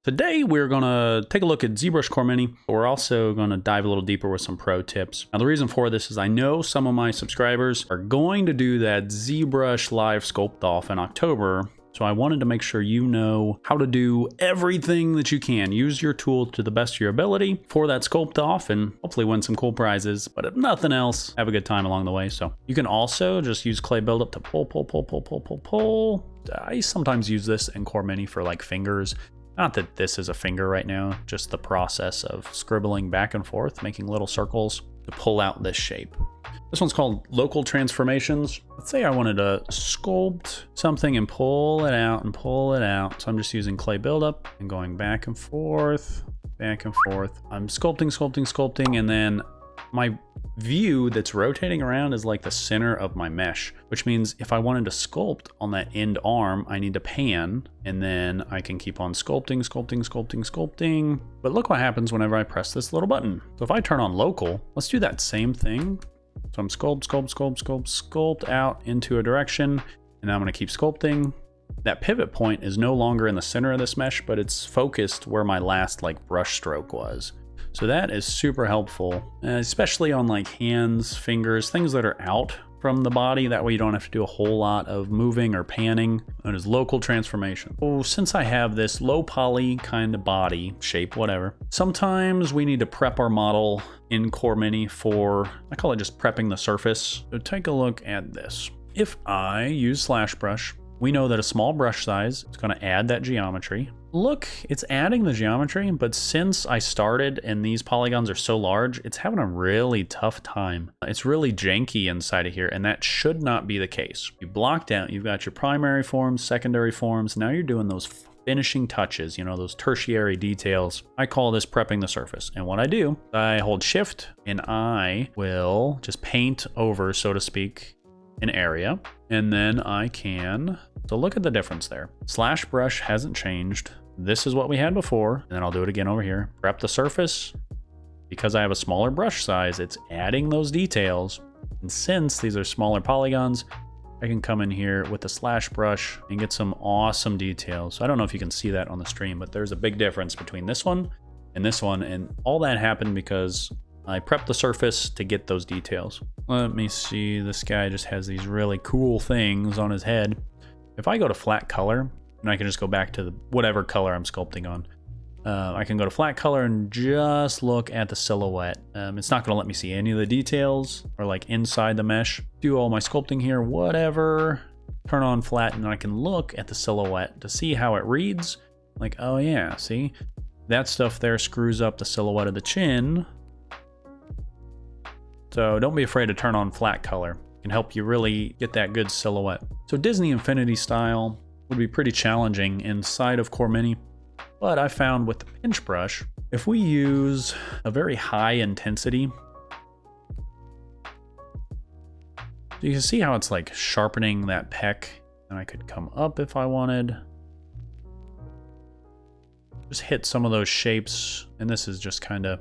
Today we're gonna take a look at Zbrush Core Mini. We're also gonna dive a little deeper with some pro tips. Now the reason for this is I know some of my subscribers are going to do that ZBrush live sculpt off in October. So I wanted to make sure you know how to do everything that you can. Use your tool to the best of your ability for that sculpt off and hopefully win some cool prizes. But if nothing else, have a good time along the way. So you can also just use clay buildup to pull. I sometimes use this in Core Mini for like fingers. Not that this is a finger right now, just the process of scribbling back and forth, making little circles to pull out this shape. This one's called Local Transformations. Let's say I wanted to sculpt something and pull it out and pull it out. So I'm just using clay buildup and going back and forth, back and forth. I'm sculpting, and then my view that's rotating around is like the center of my mesh, which means if I wanted to sculpt on that end arm, I need to pan, and then I can keep on sculpting. But look what happens whenever I press this little button. So if I turn on local, let's do that same thing. So I'm sculpt out into a direction, and now I'm gonna keep sculpting. That pivot point is no longer in the center of this mesh, but it's focused where my last like brush stroke was. So that is super helpful, especially on like hands, fingers, things that are out from the body. That way you don't have to do a whole lot of moving or panning. That is local transformation. Oh, since I have this low poly kind of body shape, whatever, sometimes we need to prep our model in Core Mini for, I call it just prepping the surface. So take a look at this. If I use slash brush, we know that a small brush size is going to add that geometry. Look, it's adding the geometry, but since I started and these polygons are so large, it's having a really tough time. It's really janky inside of here, and that should not be the case. You blocked out, you've got your primary forms, secondary forms. Now you're doing those finishing touches, you know, those tertiary details. I call this prepping the surface. And what I do, I hold shift and I will just paint over, so to speak, an area, and then I can, so look at the difference there. Slash brush hasn't changed. This is what we had before, and then I'll do it again over here. Prep the surface. Because I have a smaller brush size, it's adding those details. And since these are smaller polygons, I can come in here with the slash brush and get some awesome details. So I don't know if you can see that on the stream, but there's a big difference between this one, and all that happened because I prepped the surface to get those details. Let me see, this guy just has these really cool things on his head. If I go to flat color, and I can just go back to whatever color I'm sculpting on, I can go to flat color and just look at the silhouette. It's not gonna let me see any of the details or like inside the mesh. Do all my sculpting here, whatever. Turn on flat, and I can look at the silhouette to see how it reads. Like, oh yeah, see? That stuff there screws up the silhouette of the chin. So don't be afraid to turn on flat color. It can help you really get that good silhouette. So Disney Infinity style would be pretty challenging inside of Core Mini, but I found with the pinch brush, if we use a very high intensity, so you can see how it's like sharpening that peck, and I could come up if I wanted. Just hit some of those shapes, and this is just kind of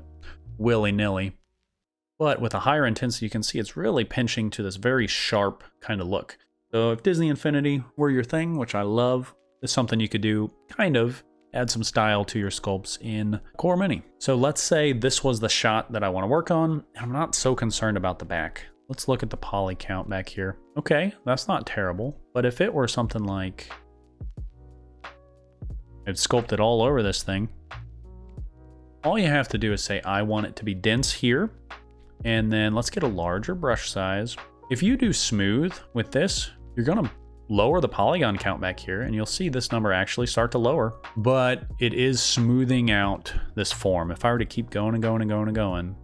willy-nilly. But with a higher intensity, you can see it's really pinching to this very sharp kind of look. So if Disney Infinity were your thing, which I love, it's something you could do, kind of add some style to your sculpts in Core Mini. So let's say this was the shot that I want to work on. I'm not so concerned about the back. Let's look at the poly count back here. Okay, that's not terrible. But if it were something like I've sculpted all over this thing, all you have to do is say, I want it to be dense here. And then let's get a larger brush size. If you do smooth with this, you're gonna lower the polygon count back here, and you'll see this number actually start to lower, but it is smoothing out this form. If I were to keep going and going,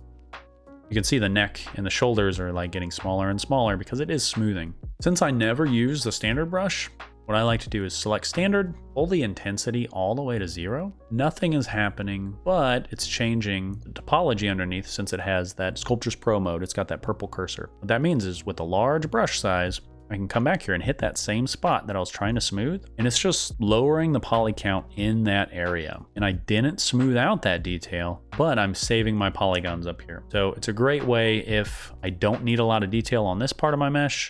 you can see the neck and the shoulders are like getting smaller and smaller because it is smoothing. Since I never use the standard brush, what I like to do is select standard, pull the intensity all the way to 0. Nothing is happening, but it's changing the topology underneath since it has that Sculptures Pro mode. It's got that purple cursor. What that means is with a large brush size, I can come back here and hit that same spot that I was trying to smooth, and it's just lowering the poly count in that area. And I didn't smooth out that detail, but I'm saving my polygons up here. So it's a great way if I don't need a lot of detail on this part of my mesh,